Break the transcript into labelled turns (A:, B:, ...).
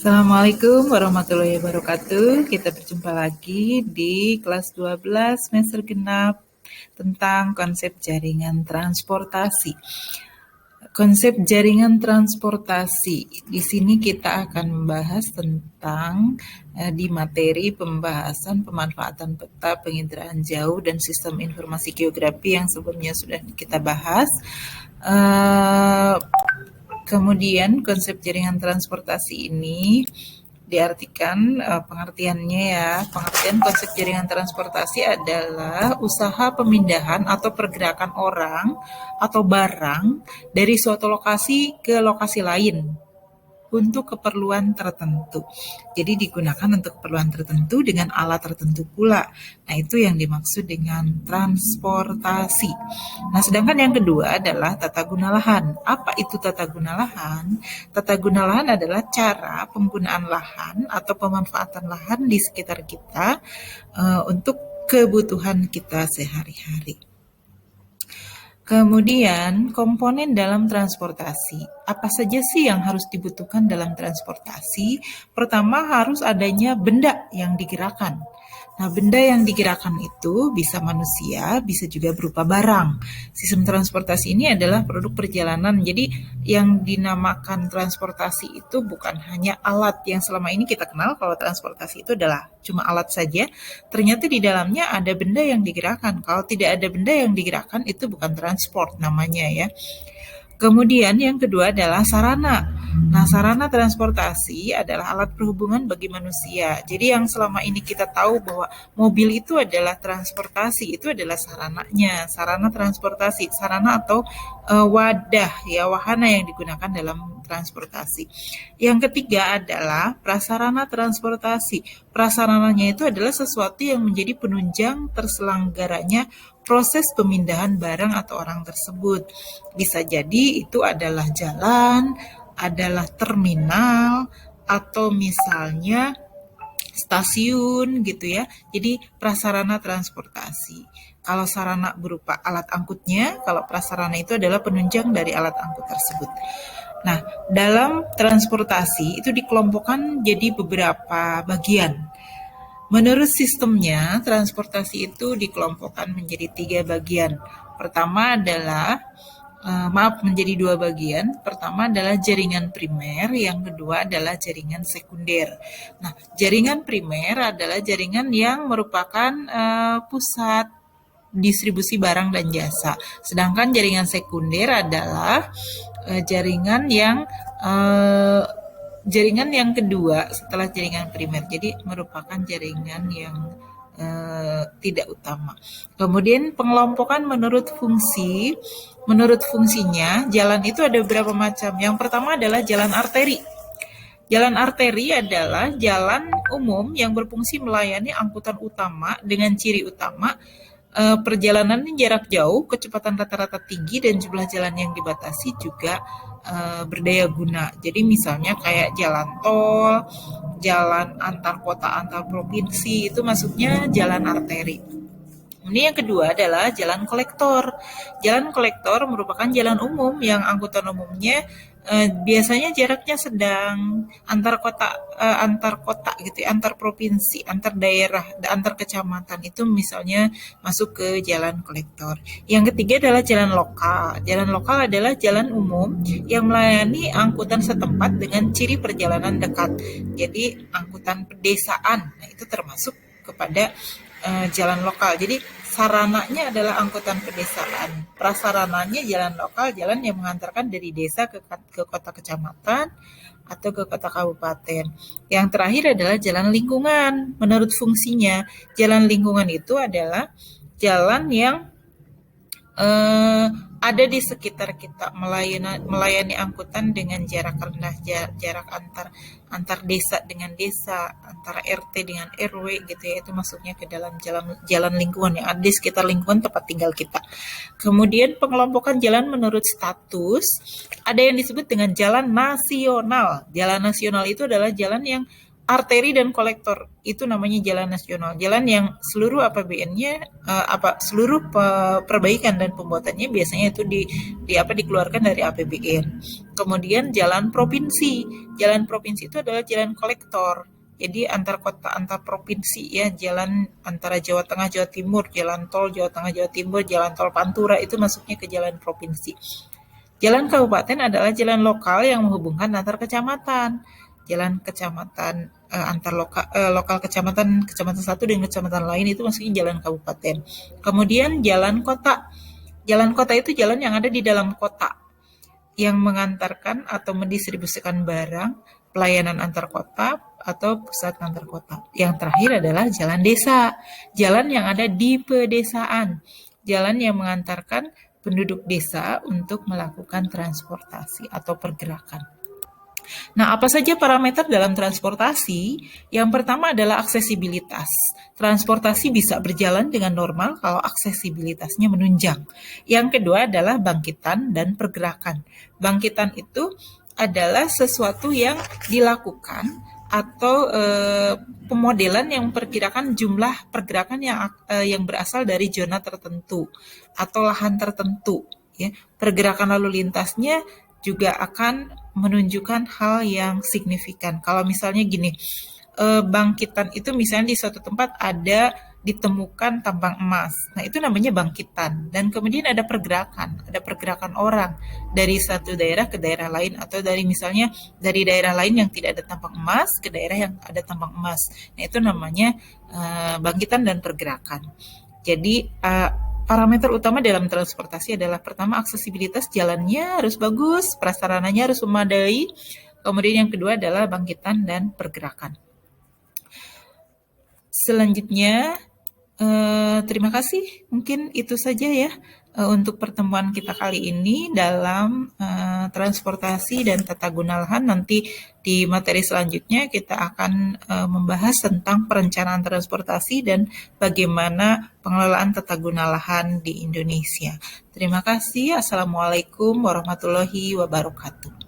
A: Assalamualaikum warahmatullahi wabarakatuh. Kita berjumpa lagi di kelas 12 semester genap tentang konsep jaringan transportasi. Konsep jaringan transportasi. Di sini kita akan membahas tentang di materi pembahasan pemanfaatan peta penginderaan jauh dan sistem informasi geografi yang sebelumnya sudah kita bahas. Kemudian konsep jaringan transportasi ini diartikan pengertiannya ya. Pengertian konsep jaringan transportasi adalah usaha pemindahan atau pergerakan orang atau barang dari suatu lokasi ke lokasi lain untuk keperluan tertentu. Jadi digunakan untuk keperluan tertentu dengan alat tertentu pula. Nah, itu yang dimaksud dengan transportasi. Nah, sedangkan yang kedua adalah tata guna lahan. Apa itu tata guna lahan? Tata guna lahan adalah cara penggunaan lahan atau pemanfaatan lahan di sekitar kita untuk kebutuhan kita sehari-hari. Kemudian, komponen dalam transportasi. Apa saja sih yang harus dibutuhkan dalam transportasi? Pertama, harus adanya benda yang digerakkan. Nah, benda yang digerakkan itu bisa manusia, bisa juga berupa barang. Sistem transportasi ini adalah produk perjalanan. Jadi, yang dinamakan transportasi itu bukan hanya alat yang selama ini kita kenal kalau transportasi itu adalah cuma alat saja. Ternyata di dalamnya ada benda yang digerakkan. Kalau tidak ada benda yang digerakkan, itu bukan transport namanya ya. Kemudian yang kedua adalah sarana. Nah, sarana transportasi adalah alat perhubungan bagi manusia. Jadi yang selama ini kita tahu bahwa mobil itu adalah transportasi, itu adalah sarananya, sarana transportasi, sarana atau wadah ya, wahana yang digunakan dalam transportasi. Yang ketiga adalah prasarana transportasi. Prasarananya itu adalah sesuatu yang menjadi penunjang terselenggaranya proses pemindahan barang atau orang tersebut. Bisa jadi itu adalah jalan, adalah terminal, atau misalnya stasiun gitu ya. Jadi prasarana transportasi. Kalau sarana berupa alat angkutnya, kalau prasarana itu adalah penunjang dari alat angkut tersebut. Nah, dalam transportasi itu dikelompokkan jadi beberapa bagian. Menurut sistemnya, transportasi itu dikelompokkan menjadi 3 bagian. Pertama adalah, menjadi 2 bagian. Pertama adalah jaringan primer, yang kedua adalah jaringan sekunder. Nah, jaringan primer adalah jaringan yang merupakan pusat distribusi barang dan jasa. Sedangkan jaringan sekunder adalah jaringan yang kedua setelah jaringan primer, jadi merupakan jaringan yang tidak utama. Kemudian pengelompokan menurut fungsi. Menurut fungsinya, jalan itu ada beberapa macam. Yang pertama adalah jalan arteri. Jalan arteri adalah jalan umum yang berfungsi melayani angkutan utama dengan ciri utama perjalanan jarak jauh, kecepatan rata-rata tinggi, dan jumlah jalan yang dibatasi juga berdaya guna. Jadi misalnya kayak jalan tol, jalan antar kota, antar provinsi, itu masuknya jalan arteri. Ini yang kedua adalah jalan kolektor. Jalan kolektor merupakan jalan umum yang angkutan umumnya biasanya jaraknya sedang antar kota gitu, antar provinsi, antar daerah, antar kecamatan, itu misalnya masuk ke jalan kolektor. Yang ketiga adalah jalan lokal. Jalan lokal adalah jalan umum yang melayani angkutan setempat dengan ciri perjalanan dekat. Jadi angkutan pedesaan, nah itu termasuk kepada jalan lokal. Jadi sarananya adalah angkutan pedesaan. Prasarananya jalan lokal, jalan yang mengantarkan dari desa ke kota kecamatan atau ke kota kabupaten. Yang terakhir adalah jalan lingkungan. Menurut fungsinya, jalan lingkungan itu adalah jalan yang ada di sekitar kita, melayani angkutan dengan jarak rendah, jarak antar desa dengan desa, antara RT dengan RW gitu ya, itu masuknya ke dalam jalan lingkungan yang ada di sekitar lingkungan tempat tinggal kita. Kemudian pengelompokan jalan menurut status, ada yang disebut dengan jalan nasional. Jalan nasional itu adalah jalan yang arteri dan kolektor. Itu namanya jalan nasional. Jalan yang seluruh APBN-nya seluruh perbaikan dan pembuatannya biasanya itu dikeluarkan dari APBN. Kemudian jalan provinsi. Jalan provinsi itu adalah jalan kolektor. Jadi antar kota, antar provinsi ya, jalan antara Jawa Tengah, Jawa Timur, jalan tol Jawa Tengah, Jawa Timur, jalan tol Pantura itu masuknya ke jalan provinsi. Jalan kabupaten adalah jalan lokal yang menghubungkan antar kecamatan. Jalan kecamatan antar lokal kecamatan satu dengan kecamatan lain itu masuknya jalan kabupaten. Kemudian jalan kota. Jalan kota itu jalan yang ada di dalam kota yang mengantarkan atau mendistribusikan barang, pelayanan antar kota atau pusat antar kota. Yang terakhir adalah jalan desa, jalan yang ada di pedesaan, jalan yang mengantarkan penduduk desa untuk melakukan transportasi atau pergerakan. Nah, apa saja parameter dalam transportasi? Yang pertama adalah aksesibilitas. Transportasi bisa berjalan dengan normal kalau aksesibilitasnya menunjang. Yang kedua adalah bangkitan dan pergerakan. Bangkitan itu adalah sesuatu yang dilakukan atau pemodelan yang memperkirakan jumlah pergerakan yang berasal dari zona tertentu atau lahan tertentu. Ya. Pergerakan lalu lintasnya juga akan menunjukkan hal yang signifikan. Kalau misalnya gini, bangkitan itu misalnya di suatu tempat ditemukan tambang emas. Nah, itu namanya bangkitan. Dan kemudian ada pergerakan orang dari satu daerah ke daerah lain atau dari misalnya dari daerah lain yang tidak ada tambang emas ke daerah yang ada tambang emas. Nah, itu namanya bangkitan dan pergerakan. Jadi parameter utama dalam transportasi adalah pertama aksesibilitas jalannya harus bagus, prasarananya harus memadai. Kemudian yang kedua adalah bangkitan dan pergerakan. Selanjutnya, terima kasih. Mungkin itu saja ya untuk pertemuan kita kali ini dalam transportasi dan tata guna lahan. Nanti di materi selanjutnya kita akan membahas tentang perencanaan transportasi dan bagaimana pengelolaan tata guna lahan di Indonesia. Terima kasih. Assalamualaikum warahmatullahi wabarakatuh.